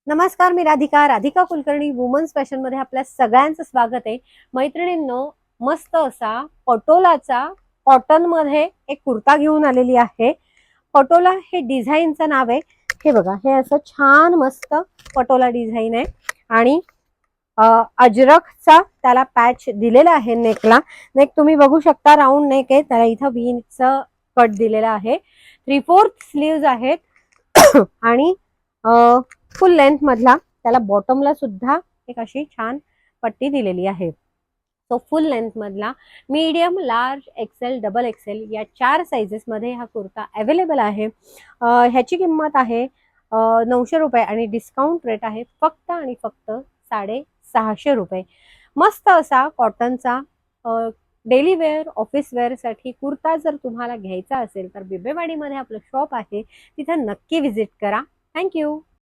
नमस्कार, मी Radhika Kulkarni women's fashion मध्ये आपल्या सगळ्यांचं स्वागत आहे. मैत्रिणींनो, मस्त असा पटोलाचा कॉटन मध्ये एक कुर्ता घेऊन आलेली आहे. पटोला हे डिझाईनचं नाव आहे. हे बघा, हे असं छान मस्त पटोला डिझाईन आहे आणि अजरकचा त्याला पॅच दिलेला आहे. नेकला नेक तुम्ही बघू शकता, राऊंड नेक आहे. त्याला इथं वीचं कट दिलेला आहे. 3/4 स्लीव्ज आहेत आणि फुल लेंथ मधला त्याला बॉटमला सुद्धा एक अशी छान पट्टी दिलेली आहे. तो फुल लेंथ मधला medium, large, XL, double XL या 4 साइजेस मध्ये हा कुर्ता अवेलेबल आहे. ह्याची किंमत आहे 900 रुपये आणि डिस्काउंट रेट आहे फक्त आणि फक्त 650 रुपये. मस्त असा कॉटनचा डेली वेअर, ऑफिस वेअर साठी कुर्ता जर तुम्हाला घ्यायचा असेल तर बिबेवाडीमध्ये आपलं शॉप आहे, तिथे नक्की व्हिजिट करा. थँक्यू.